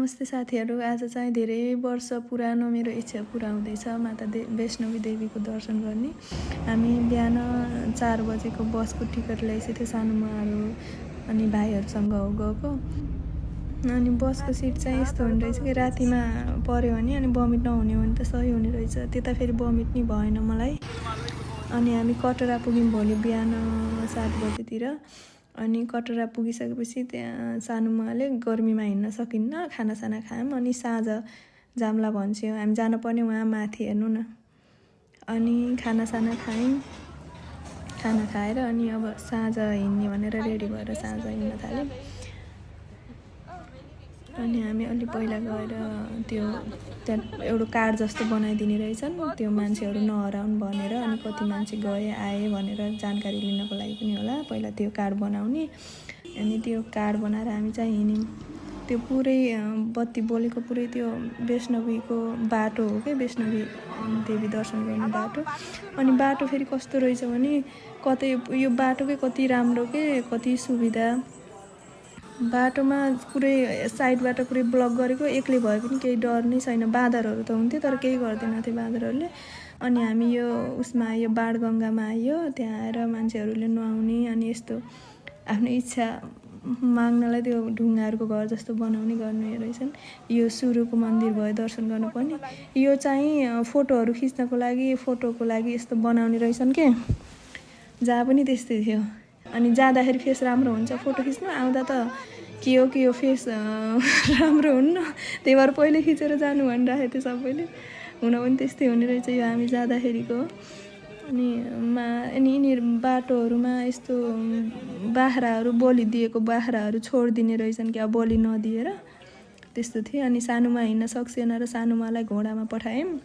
नमस्ते साथीहरू। आज चाहिँ धेरै वर्ष पुरानो मेरो इच्छा पुरा हुँदैछ माता वैष्णवी देवीको दर्शन गर्ने। हामी बिहान 4 बजेको बसको टिकट ल्याइसकेको थियो सानुमाहरू अनि भाइहरूसँग हो गएको। अनि बसको सिट चाहिँ यस्तो हुने रहेछ कि रातिमा पऱ्यो भने अनि बमिट नहुने हो भने त सही हुने रहेछ। त्यता फेरि बमिट नि भएन मलाई। अनि हामी कटरा पुग्यौँ भोलि बिहान 7 बजेतिर। अनि कटरा पुगिसकेपछि त्यहाँ सानुमाले गर्मीमा हिँड्न सकिन्न, खानासाना खायौँ। अनि साँझ जाम्ला भन्छौँ हामी जानुपर्ने उहाँ माथि हेर्नु न। अनि खानासाना खायौँ, खाना खाएर अनि अब साँझ हिँड्ने भनेर रेडी भएर साँझ हिँड्न थाल्यौँ। अनि हामी अलि पहिला गएर त्यहाँ एउटा कार्ड जस्तो बनाइदिने रहेछन्, त्यो मान्छेहरू नहराउन् भनेर। अनि कति मान्छे गए आए भनेर जानकारी लिनको लागि पनि होला, पहिला त्यो कार्ड बनाउने। अनि त्यो कार्ड बनाएर हामी चाहिँ हिँड्यौँ। त्यो पुरै बत्ती बोलेको पुरै त्यो वैष्णवीको बाटो हो क्या, वैष्णवी देवी दर्शन गर्ने बाटो। अनि बाटो फेरि कस्तो रहेछ भने कतै यो बाटोकै कति राम्रो के, कति सुविधा। बाटोमा पुरै साइडबाट पुरै ब्लक गरेको, एक्लै भए पनि केही डर नै छैन। बाँदरहरू त हुन्थ्यो तर केही गर्दैन थिए बाँदरहरूले। अनि हामी यो उसमा आयो, बाणगङ्गामा आयो। त्यहाँ आएर मान्छेहरूले नुहाउने अनि यस्तो आफ्नो इच्छा माग्नलाई त्यो ढुङ्गाहरूको घर जस्तो बनाउने गर्ने रहेछन्। यो सुरुको मन्दिर भयो दर्शन गर्नुपर्ने। यो चाहिँ फोटोहरू खिच्नको लागि, फोटोको लागि यस्तो बनाउने रहेछन् के। जहाँ पनि त्यस्तै थियो। अनि जाँदाखेरि फेस राम्रो हुन्छ फोटो खिच्नु, आउँदा त के हो फेस राम्रो हुन्न। त्यही भएर पहिले खिचेर जानु भनिरहेको थियो सबैले। हुन पनि त्यस्तै हुने रहेछ यो हामी जाँदाखेरिको। अनि यिनीहरू बाटोहरूमा यस्तो बाख्राहरू बलि दिएको बाख्राहरू छोडिदिने रहेछन् क्या, बलि नदिएर त्यस्तो थियो। अनि सानुमा हिँड्न सक्सेन र सानुमालाई घोडामा पठायौँ।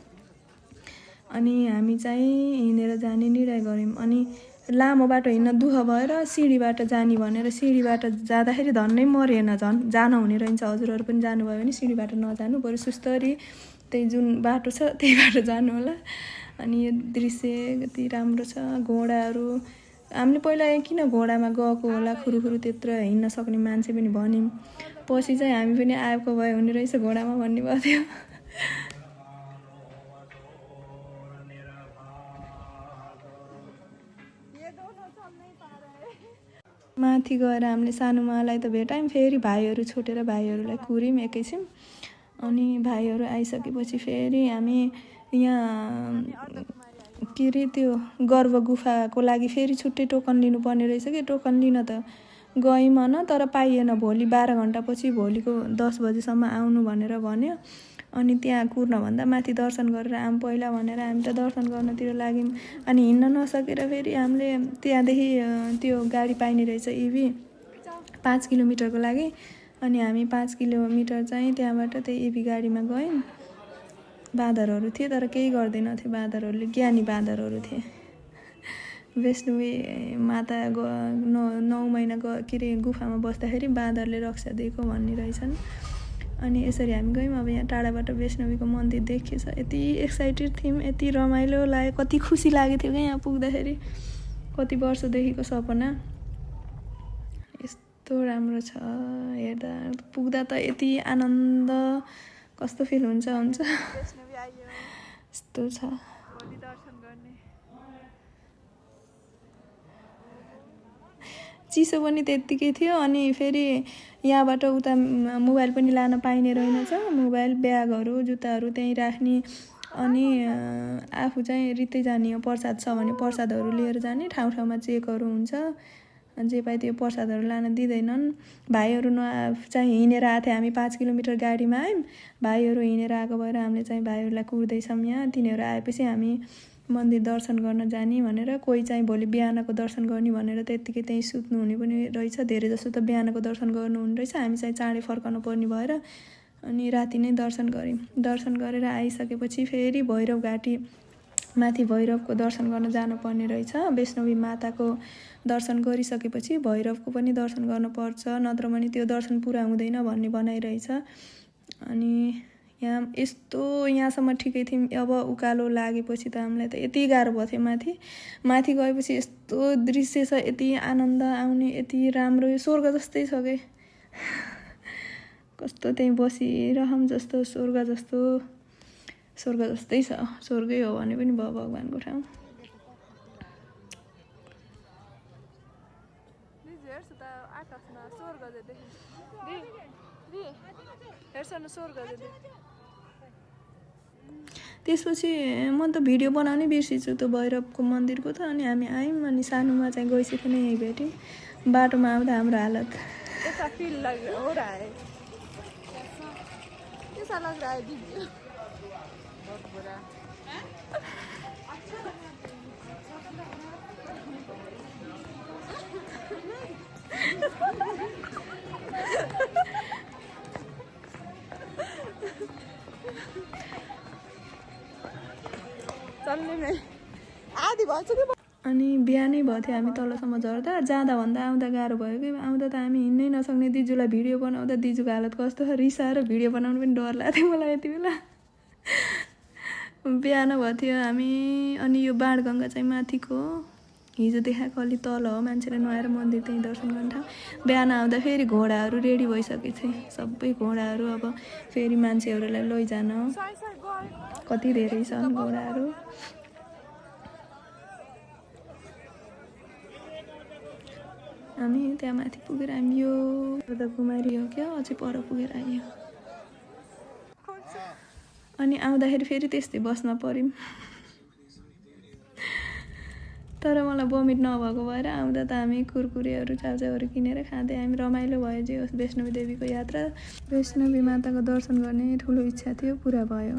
अनि हामी चाहिँ हिँडेर जाने निर्णय गऱ्यौँ। अनि लामो बाटो हिँड्न दुःख भएर सिँढीबाट जाने भनेर सिँढीबाट जाँदाखेरि धन्नै मरेन, झन् जान हुने रहेछ। हजुरहरू पनि जानुभयो भने सिँढीबाट नजानु, बरु सुस्तरी त्यही जुन बाटो छ त्यही बाटो जानु होला। अनि यो दृश्य कति राम्रो छ। घोडाहरू हामीले पहिला किन घोडामा गएको होला, खुरुखुरु त्यत्रो हिँड्न सक्ने मान्छे पनि भन्यौँ। पछि चाहिँ हामी पनि आएको भए हुने रहेछ घोडामा भन्ने भएको थियो। माथि गएर हामीले सानुमालाई त भेटायौँ, फेरि भाइहरू छुटेर भाइहरूलाई कुर्यौँ एकैछिन। अनि भाइहरू आइसकेपछि फेरि हामी यहाँ के अरे त्यो गर्भ गुफाको लागि फेरि छुट्टै टोकन लिनुपर्ने रहेछ कि। टोकन लिन त गइमन तर पाइएन। भोलि 12 घन्टापछि भोलिको 10 बजेसम्म आउनु भनेर भन्यो। अनि त्यहाँ कुर्नभन्दा माथि दर्शन गरेर आऊँ पहिला भनेर हामी त दर्शन गर्नतिर लाग्यौँ। अनि हिँड्न नसकेर फेरि हामीले त्यहाँदेखि त्यो गाडी पाइने रहेछ इभी 5 किलोमिटरको लागि। अनि हामी 5 किलोमिटर चाहिँ त्यहाँबाट त्यही इभी गाडीमा गयौँ। बाँदरहरू थिए तर केही गर्दैन थिए बाँदरहरूले, ज्ञानी बाँदरहरू थिए। वैष्णवी माता 9 महिना के अरे गुफामा बस्दाखेरि बाँदरले रक्षा दिएको भन्ने रहेछन्। अनि यसरी हामी गयौँ। अब यहाँ टाढाबाट वैष्णवीको मन्दिर देखिएछ। यति एक्साइटेड थियौँ, यति रमाइलो लाग्यो, कति खुसी लागेको थियो क्या यहाँ पुग्दाखेरि। कति वर्षदेखिको सपना यस्तो राम्रो छ। हेर्दा पुग्दा त यति आनन्द, कस्तो फिल हुन्छ यस्तो छ। चिसो पनि त्यत्तिकै थियो। अनि फेरि यहाँबाट उता मोबाइल पनि लान पाइने रहेनछ। मोबाइल, ब्यागहरू, जुत्ताहरू त्यहीँ राख्ने। अनि आफू चाहिँ रित्तै जाने हो, प्रसाद छ भने प्रसादहरू लिएर जाने। ठाउँमा चेकहरू हुन्छ, जे पाए त्यो प्रसादहरू लान दिँदैनन्। भाइहरू चाहिँ हिँडेर आएको थियो। हामी 5 किलोमिटर गाडीमा आयौँ। भाइहरू हिँडेर आएको भएर हामीले चाहिँ भाइहरूलाई कुर्दैछौँ यहाँ। तिनीहरू आएपछि हामी मन्दिर दर्शन गर्न जाने भनेर। कोही चाहिँ भोलि बिहानको दर्शन गर्ने भनेर त्यत्तिकै त्यहीँ सुत्नु हुने पनि रहेछ। धेरै जसो त बिहानको दर्शन गर्नुहुने रहेछ। हामी चाहिँ चाँडै फर्काउनु पर्ने भएर अनि राति नै दर्शन गऱ्यौँ। दर्शन गरेर आइसकेपछि फेरि भैरव घाटी माथि भैरवको दर्शन गर्न जानुपर्ने रहेछ। वैष्णवी माताको दर्शन गरिसकेपछि भैरवको पनि दर्शन गर्नुपर्छ, नत्र भने त्यो दर्शन पुरा हुँदैन भन्ने भनाइरहेछ। अनि यहाँ यस्तो यहाँसम्म ठिकै थियौँ। अब उकालो लागेपछि त हामीलाई त यति गाह्रो भयो थियो। माथि गएपछि यस्तो दृश्य छ, यति आनन्द आउने, यति राम्रो, यो स्वर्ग जस्तै छ के। कस्तो त्यहीँ बसिरहँ जस्तो स्वर्ग जस्तै छ। स्वर्गै हो भने पनि भयो भगवानको ठाउँ। त्यसपछि म त भिडियो बनाउनै बिर्सिछु त्यो भैरवको मन्दिरको त। अनि हामी आयौँ अनि सानोमा चाहिँ गइसक्यो नै यहीँ भेट्यौँ। बाटोमा आउँदा हाम्रो हालत ऐसा फील हो रहा है, कैसा लग रहा है दीदी? बहुत बुरा। चल्ने नै आधी भइसक्यो। अनि बिहानै भएको थियो हामी तलसम्म झर्दा। जाँदाभन्दा आउँदा गाह्रो भयो कि आउँदा त हामी हिँड्नै नसक्ने। दिजूलाई भिडियो बनाउँदा दिजूको हालत कस्तो रिसाएर भिडियो बनाउनु पनि डर लाग्थ्यो मलाई यति बेला। बिहान भएको थियो हामी। अनि यो बाणगङ्गा चाहिँ माथिको हिजो देखाएको अलि तल हो, मान्छेले नुहाएर मन्दिर त्यहीँ दर्शन गर्ने ठाउँ। बिहान आउँदा फेरि घोडाहरू रेडी भइसकेको थिए, सबै घोडाहरू। अब फेरि मान्छेहरूलाई लैजान कति धेरै छन् घोडाहरू। हामी त्यहाँ माथि पुगेर हामी यो गुमारी हो क्या, अझै पर पुगेर आयो। अनि आउँदाखेरि फेरि त्यस्तै बसमा पऱ्यौँ। तर मलाई बमिट नभएको भएर आउँदा त हामी कुरकुरेहरू चाउचाउहरू किनेर खाँदै हामी रमाइलो भयो। जे होस् वैष्णवी देवीको यात्रा, वैष्णवी माताको दर्शन गर्ने ठुलो इच्छा थियो, पुरा भयो।